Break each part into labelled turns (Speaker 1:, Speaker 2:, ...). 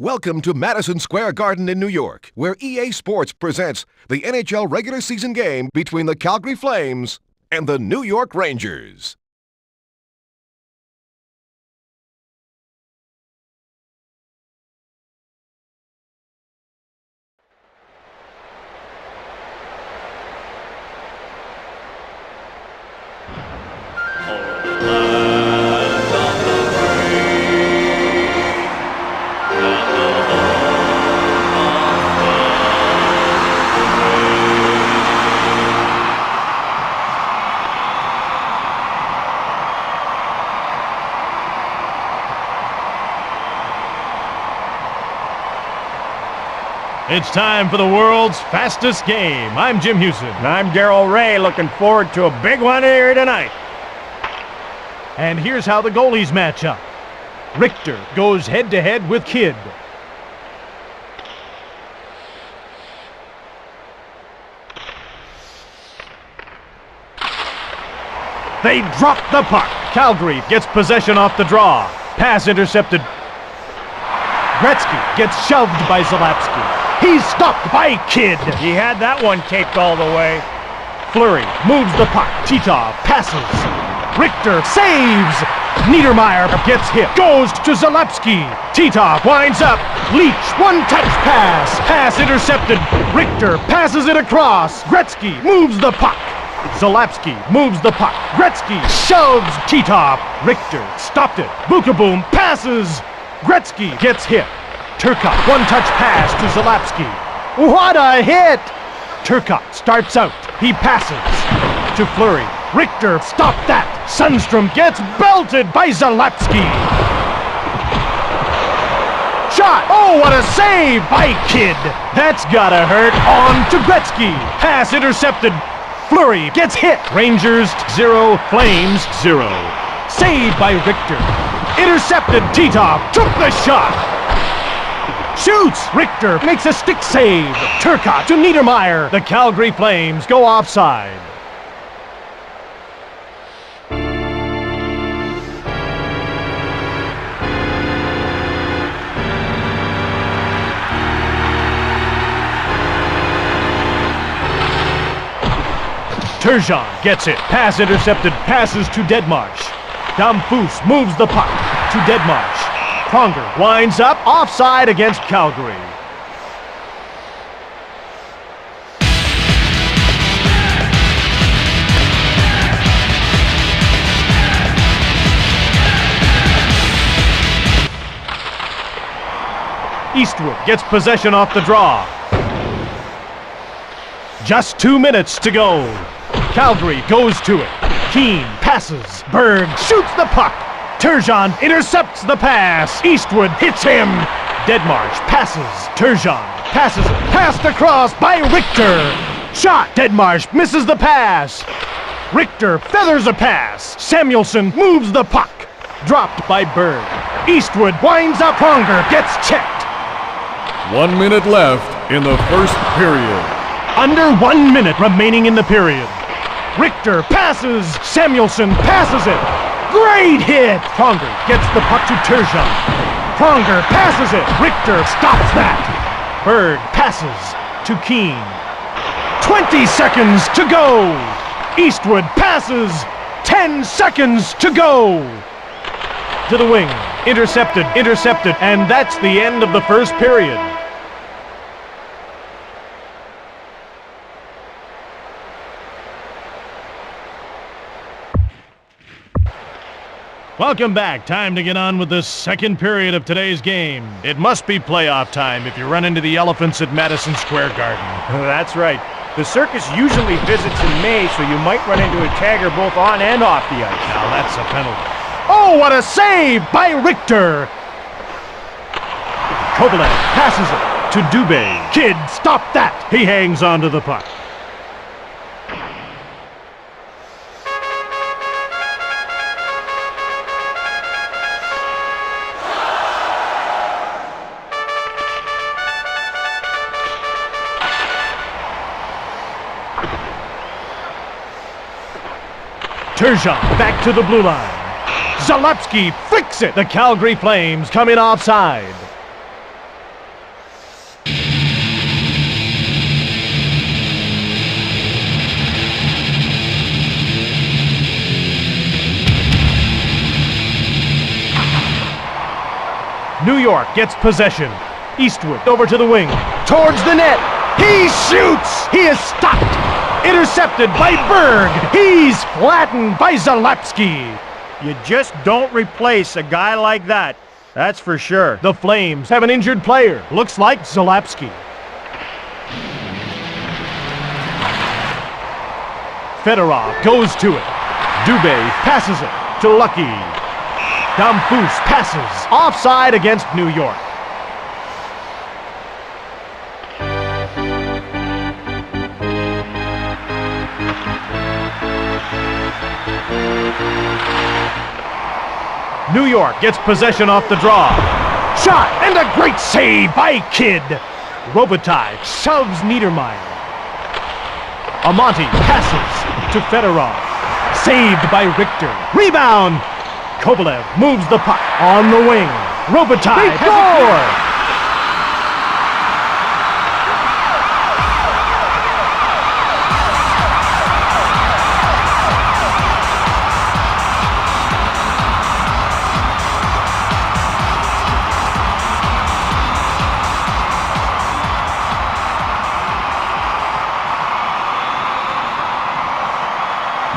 Speaker 1: Welcome to Madison Square Garden in New York, where EA Sports presents the NHL regular season game between the Calgary Flames and the New York Rangers.
Speaker 2: It's time for the world's fastest game. I'm Jim Houston.
Speaker 3: And I'm Daryl Ray, looking forward to a big one here tonight.
Speaker 2: And here's how the goalies match up. Richter goes head-to-head with Kidd. They drop the puck. Calgary gets possession off the draw. Pass intercepted. Gretzky gets shoved by Zalapski. He's stopped by Kidd.
Speaker 3: He had that one taped all the way.
Speaker 2: Fleury moves the puck. Titov passes. Richter saves. Niedermeyer gets hit. Goes to Zalapski. Titov winds up. Leach, one-touch pass. Pass intercepted. Richter passes it across. Gretzky moves the puck. Zalapski moves the puck. Gretzky shoves Titov. Richter stopped it. Bukaboom passes. Gretzky gets hit. Turcotte, one-touch pass to Zalapski. What a hit! Turcotte starts out. He passes to Fleury. Richter stopped that. Sundstrom gets belted by Zalapski. Shot! Oh, what a save by Kidd! That's gotta hurt. On to Gretzky. Pass intercepted. Fleury gets hit. Rangers 0, Flames 0. Saved by Richter. Intercepted. Titov took the shot. Shoots! Richter makes a stick save. Turcotte to Niedermeyer. The Calgary Flames go offside. Turgeon gets it. Pass intercepted. Passes to Deadmarsh. Damphus moves the puck to Deadmarsh. Pronger winds up, offside against Calgary. Eastwood gets possession off the draw. Just 2 minutes to go. Calgary goes to it. Keane passes. Berg shoots the puck. Turgeon intercepts the pass. Eastwood hits him. Deadmarsh passes. Turgeon passes it. Passed across by Richter. Shot. Deadmarsh misses the pass. Richter feathers a pass. Samuelsson moves the puck. Dropped by Berg. Eastwood winds up. Pronger gets checked.
Speaker 4: 1 minute left in the first period.
Speaker 2: Under 1 minute remaining in the period. Richter passes. Samuelsson passes it. Great hit! Pronger gets the puck to Turgeon. Pronger passes it. Richter stops that. Berg passes to Keane. 20 seconds to go. Eastwood passes. 10 seconds to go. To the wing. Intercepted, and that's the end of the first period. Welcome back. Time to get on with the second period of today's game. It must be playoff time if you run into the Elephants at Madison Square Garden.
Speaker 3: That's right. The circus usually visits in May, so you might run into a tagger both on and off the ice.
Speaker 2: Now that's a penalty. Oh, what a save by Richter! Kovalev passes it to Dubé. Kidd, stop that! He hangs onto the puck. Turgeon back to the blue line. Zalapski flicks it. The Calgary Flames come in offside. New York gets possession. Eastwood over to the wing. Towards the net. He shoots! He is stopped! Intercepted by Berg. He's flattened by Zalapsky.
Speaker 3: You just don't replace a guy like that. That's for sure.
Speaker 2: The Flames have an injured player. Looks like Zalapsky. Fedorov goes to it. Dubé passes it to Lucky. Damphus passes. Offside against New York. New York gets possession off the draw. Shot and a great save by Kidd. Robitaille shoves Niedermeyer. Amonte passes to Fedorov. Saved by Richter. Rebound. Kovalev moves the puck on the wing. Robitaille has a score.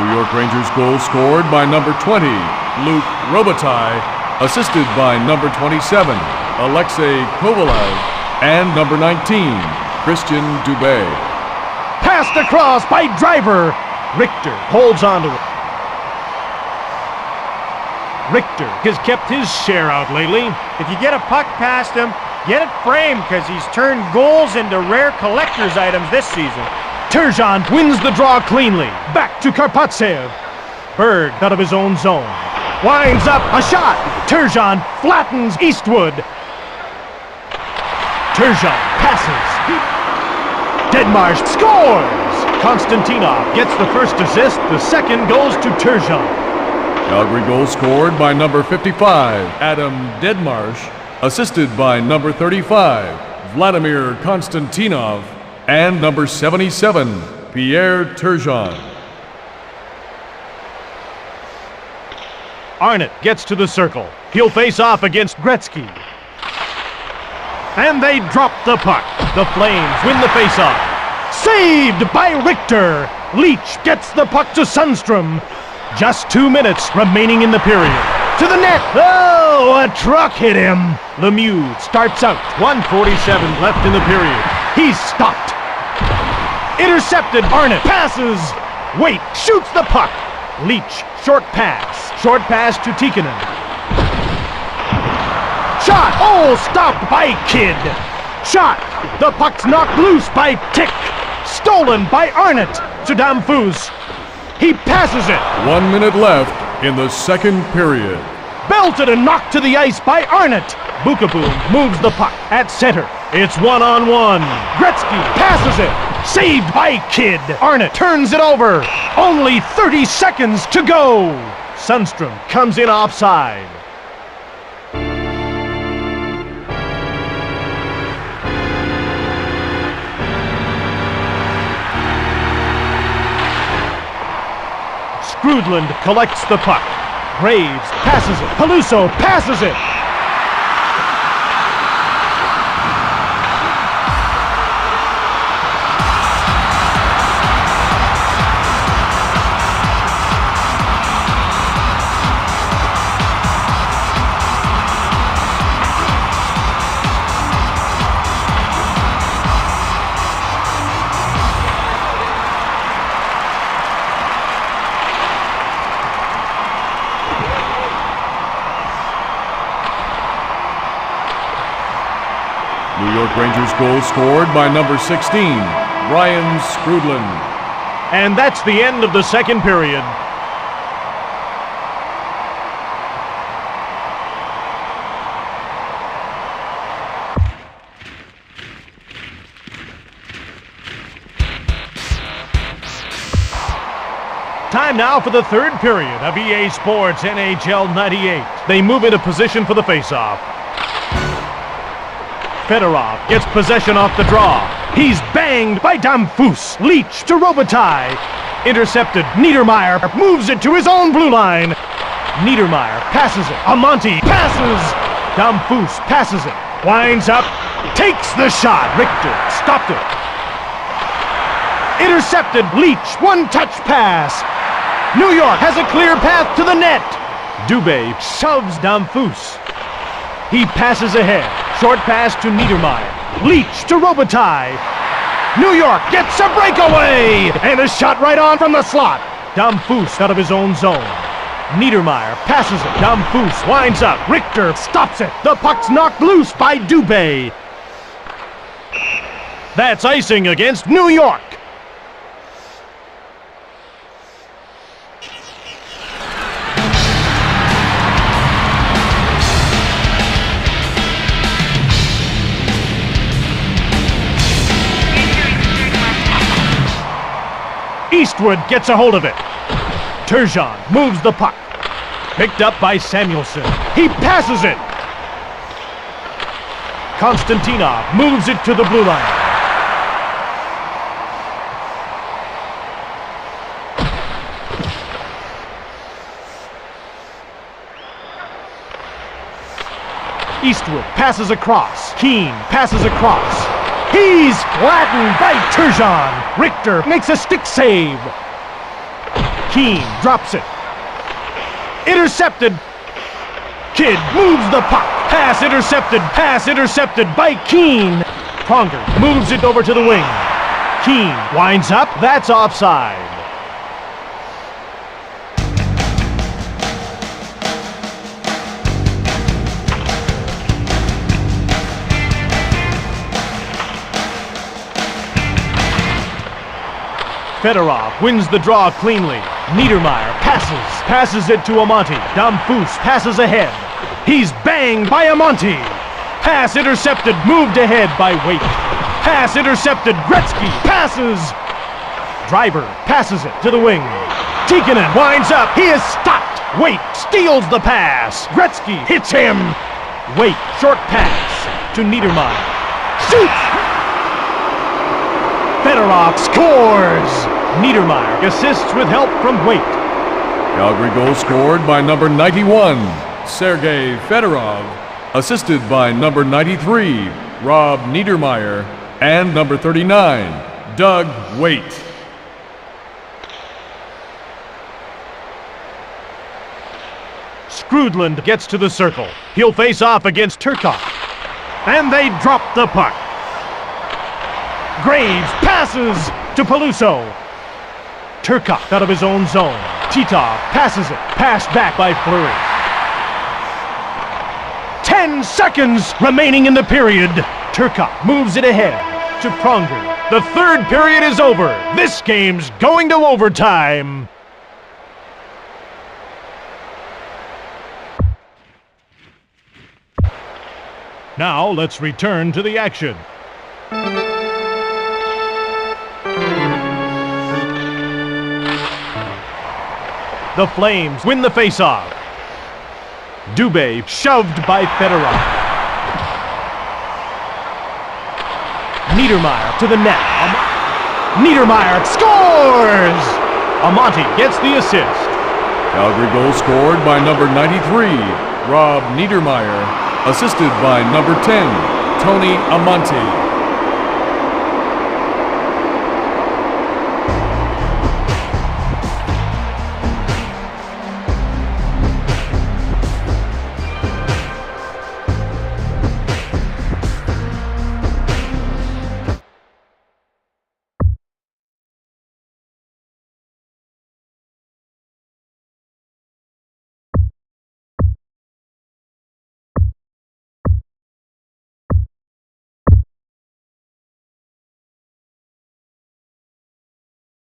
Speaker 4: New York Rangers goal scored by number 20, Luke Robitaille, assisted by number 27, Alexei Kovalev, and number 19, Christian Dubé.
Speaker 2: Passed across by Driver. Richter holds on to it. Richter has kept his share out lately.
Speaker 3: If you get a puck past him, get it framed, because he's turned goals into rare collector's items this season.
Speaker 2: Turgeon wins the draw cleanly. Back to Karpatsev. Berg out of his own zone. Winds up a shot. Turgeon flattens Eastwood. Turgeon passes. Deadmarsh scores. Konstantinov gets the first assist. The second goes to Turgeon.
Speaker 4: Calgary goal scored by number 55, Adam Deadmarsh, assisted by number 35, Vladimir Konstantinov, and number 77, Pierre Turgeon.
Speaker 2: Arnott gets to the circle. He'll face off against Gretzky. And they drop the puck. The Flames win the face-off. Saved by Richter. Leach gets the puck to Sundstrom. Just 2 minutes remaining in the period. To the net. Oh, a truck hit him. Lemieux starts out. 1:47 left in the period. He's stopped. Intercepted. Arnott passes. Wait, shoots the puck. Leach, short pass. Short pass to Tikkanen. Shot. Oh, stopped by Kidd. Shot. The puck's knocked loose by Tick. Stolen by Arnott to Damphus. He passes it.
Speaker 4: 1 minute left in the second period.
Speaker 2: Belted and knocked to the ice by Arnott. Bukaboom moves the puck at center. It's one-on-one. Gretzky passes it. Saved by Kidd. Arnott turns it over. Only 30 seconds to go. Sundstrom comes in offside. Skrudland collects the puck. Graves passes it. Peluso passes it.
Speaker 4: New York Rangers goal scored by number 16, Brian Skrudland.
Speaker 2: And that's the end of the second period. Time now for the third period of EA Sports NHL 98. They move into position for the faceoff. Fedorov gets possession off the draw. He's banged by Damphus. Leach to Robitaille. Intercepted. Niedermeyer moves it to his own blue line. Niedermeyer passes it. Amonte passes. Damphus passes it. Winds up. Takes the shot. Richter stopped it. Intercepted. Leach. One-touch pass. New York has a clear path to the net. Dubé shoves Damphus. He passes ahead. Short pass to Niedermeyer. Leach to Robitaille. New York gets a breakaway! And a shot right on from the slot. Damphus out of his own zone. Niedermeyer passes it. Damphus winds up. Richter stops it. The puck's knocked loose by Dubé. That's icing against New York. Eastwood gets a hold of it. Turgeon moves the puck. Picked up by Samuelson. He passes it. Konstantinov moves it to the blue line. Eastwood passes across. Keane passes across. He's flattened by Turgeon. Richter makes a stick save. Keane drops it. Intercepted. Kidd moves the puck. Pass intercepted. Pass intercepted by Keane. Pronger moves it over to the wing. Keane winds up. That's offside. Fedorov wins the draw cleanly. Niedermeyer passes it to Amonte. Damphus passes ahead. He's banged by Amonte. Pass intercepted, moved ahead by Waite. Pass intercepted, Gretzky passes. Driver passes it to the wing. Tikkanen winds up, he is stopped. Waite steals the pass. Gretzky hits him. Waite, short pass to Niedermeyer. Shoots! Fedorov scores! Niedermeyer assists with help from Waite.
Speaker 4: Calgary goal scored by number 91, Sergei Fedorov, assisted by number 93, Rob Niedermeyer, and number 39, Doug Waite.
Speaker 2: Skrudland gets to the circle. He'll face off against Turcotte. And they drop the puck. Graves passes to Peluso. Turcotte out of his own zone. Titov passes it. Passed back by Fleury. 10 seconds remaining in the period. Turcotte moves it ahead to Pronger. The third period is over. This game's going to overtime. Now let's return to the action. The Flames win the faceoff. Dubé shoved by Fedorov. Niedermeyer to the net. Niedermeyer scores! Amonte gets the assist.
Speaker 4: Calgary goal scored by number 93, Rob Niedermeyer, assisted by number 10, Tony Amonte.